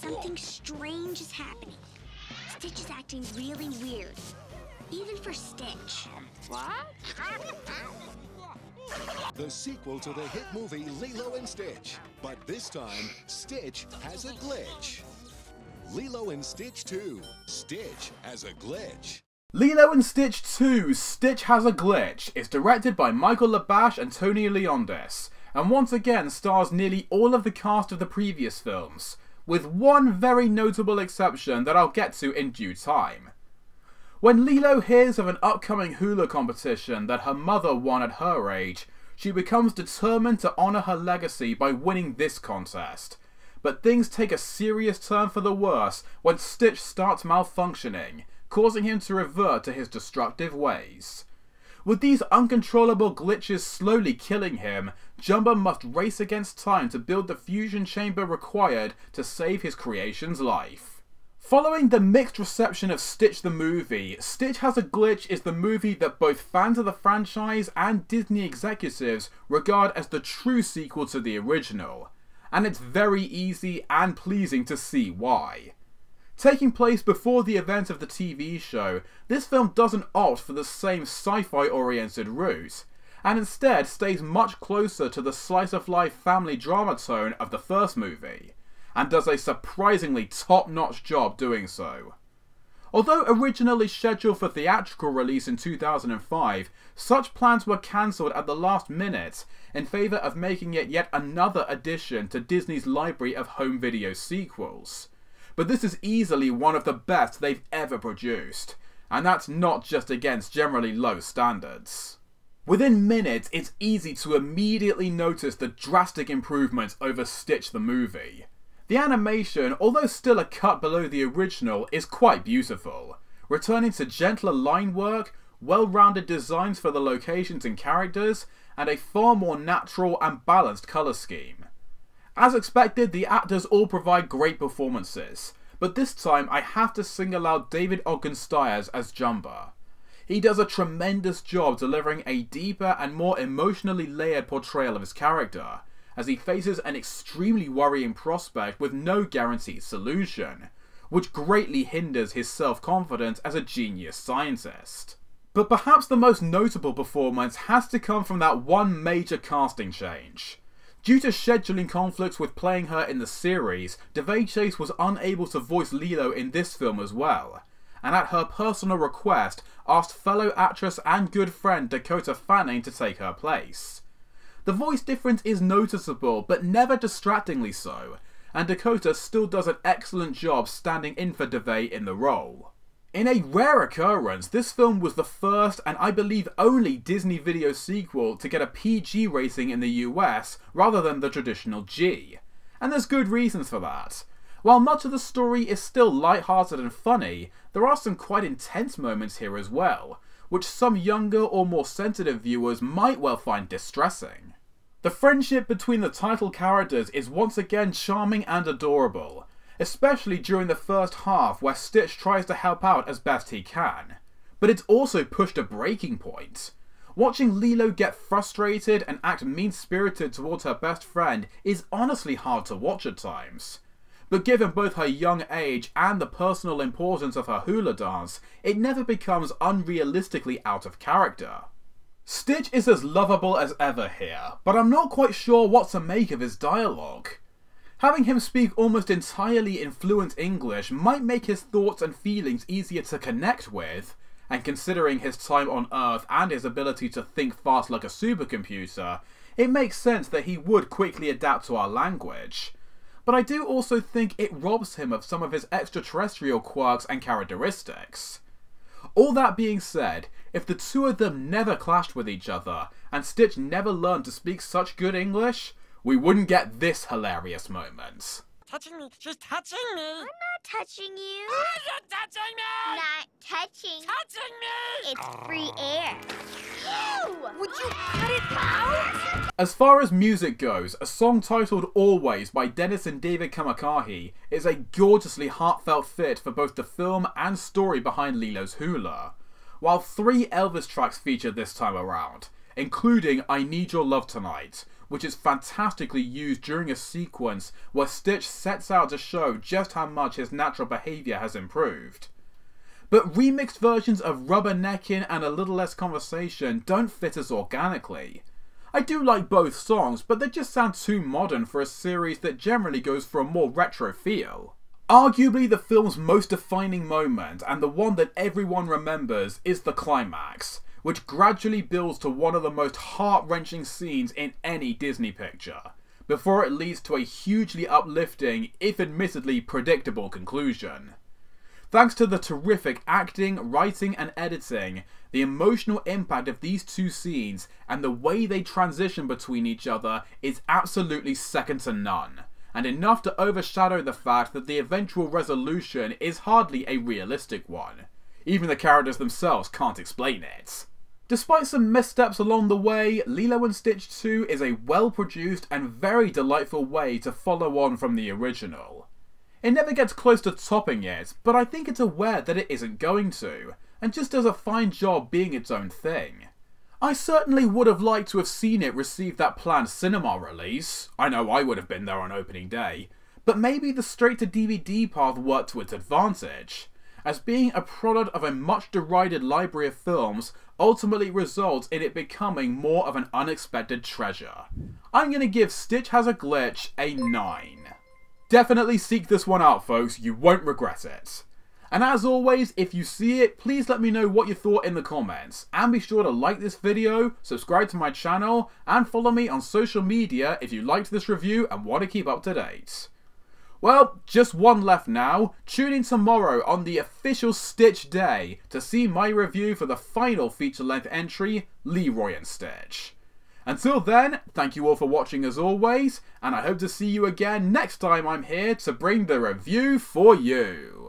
Something strange is happening. Stitch is acting really weird. Even for Stitch. What? The sequel to the hit movie Lilo and Stitch. But this time, Stitch has a glitch. Lilo and Stitch 2. Stitch has a glitch. Lilo and Stitch 2, Stitch Has a Glitch is directed by Michael Labache and Tony Leondis, and once again stars nearly all of the cast of the previous films, with one very notable exception that I'll get to in due time. When Lilo hears of an upcoming hula competition that her mother won at her age, she becomes determined to honour her legacy by winning this contest. But things take a serious turn for the worse when Stitch starts malfunctioning, causing him to revert to his destructive ways. With these uncontrollable glitches slowly killing him, Jumba must race against time to build the fusion chamber required to save his creation's life. Following the mixed reception of Stitch the movie, Stitch Has a Glitch is the movie that both fans of the franchise and Disney executives regard as the true sequel to the original, and it's very easy and pleasing to see why. Taking place before the event of the TV show, this film doesn't opt for the same sci-fi oriented route, and instead stays much closer to the slice-of-life family drama tone of the first movie, and does a surprisingly top-notch job doing so. Although originally scheduled for theatrical release in 2005, such plans were cancelled at the last minute in favour of making it yet another addition to Disney's library of home video sequels. But this is easily one of the best they've ever produced, and that's not just against generally low standards. Within minutes, it's easy to immediately notice the drastic improvements over Stitch the movie. The animation, although still a cut below the original, is quite beautiful, returning to gentler line work, well-rounded designs for the locations and characters, and a far more natural and balanced colour scheme. As expected, the actors all provide great performances, but this time I have to single out David Ogden Stiers as Jumba. He does a tremendous job delivering a deeper and more emotionally layered portrayal of his character, as he faces an extremely worrying prospect with no guaranteed solution, which greatly hinders his self-confidence as a genius scientist. But perhaps the most notable performance has to come from that one major casting change. Due to scheduling conflicts with playing her in the series, Davay Chase was unable to voice Lilo in this film as well, and at her personal request asked fellow actress and good friend Dakota Fanning to take her place. The voice difference is noticeable, but never distractingly so, and Dakota still does an excellent job standing in for Davay in the role. In a rare occurrence, this film was the first and I believe only Disney video sequel to get a PG rating in the US rather than the traditional G, and there's good reasons for that. While much of the story is still light-hearted and funny, there are some quite intense moments here as well, which some younger or more sensitive viewers might well find distressing. The friendship between the title characters is once again charming and adorable, especially during the first half where Stitch tries to help out as best he can. But it's also pushed a breaking point. Watching Lilo get frustrated and act mean-spirited towards her best friend is honestly hard to watch at times. But given both her young age and the personal importance of her hula dance, it never becomes unrealistically out of character. Stitch is as lovable as ever here, but I'm not quite sure what to make of his dialogue. Having him speak almost entirely in fluent English might make his thoughts and feelings easier to connect with, and considering his time on Earth and his ability to think fast like a supercomputer, it makes sense that he would quickly adapt to our language. But I do also think it robs him of some of his extraterrestrial quirks and characteristics. All that being said, if the two of them never clashed with each other, and Stitch never learned to speak such good English, we wouldn't get this hilarious moment. Touching me. She's touching me. I'm not touching you. You're touching me. Not touching. Touching me. It's free air. Ew! Would you cut it out? As far as music goes, a song titled Always by Dennis and David Kamakahi is a gorgeously heartfelt fit for both the film and story behind Lilo's hula, while 3 Elvis tracks feature this time around, including I Need Your Love Tonight, which is fantastically used during a sequence where Stitch sets out to show just how much his natural behaviour has improved. But remixed versions of Rubberneckin' and A Little Less Conversation don't fit as organically. I do like both songs, but they just sound too modern for a series that generally goes for a more retro feel. Arguably the film's most defining moment, and the one that everyone remembers, is the climax, which gradually builds to one of the most heart-wrenching scenes in any Disney picture, before it leads to a hugely uplifting, if admittedly predictable, conclusion. Thanks to the terrific acting, writing and editing, the emotional impact of these two scenes and the way they transition between each other is absolutely second to none, and enough to overshadow the fact that the eventual resolution is hardly a realistic one. Even the characters themselves can't explain it. Despite some missteps along the way, Lilo & Stitch 2 is a well-produced and very delightful way to follow on from the original. It never gets close to topping it, but I think it's aware that it isn't going to, and just does a fine job being its own thing. I certainly would have liked to have seen it receive that planned cinema release. I know I would have been there on opening day, but maybe the straight-to-DVD path worked to its advantage, as being a product of a much-derided library of films ultimately results in it becoming more of an unexpected treasure. I'm gonna give Stitch Has a Glitch a 9. Definitely seek this one out, folks, you won't regret it. And as always, if you see it, please let me know what you thought in the comments, and be sure to like this video, subscribe to my channel, and follow me on social media if you liked this review and want to keep up to date. Well, just one left now. Tune in tomorrow on the official Stitch Day to see my review for the final feature-length entry, Leroy and Stitch. Until then, thank you all for watching as always, and I hope to see you again next time I'm here to bring the review for you.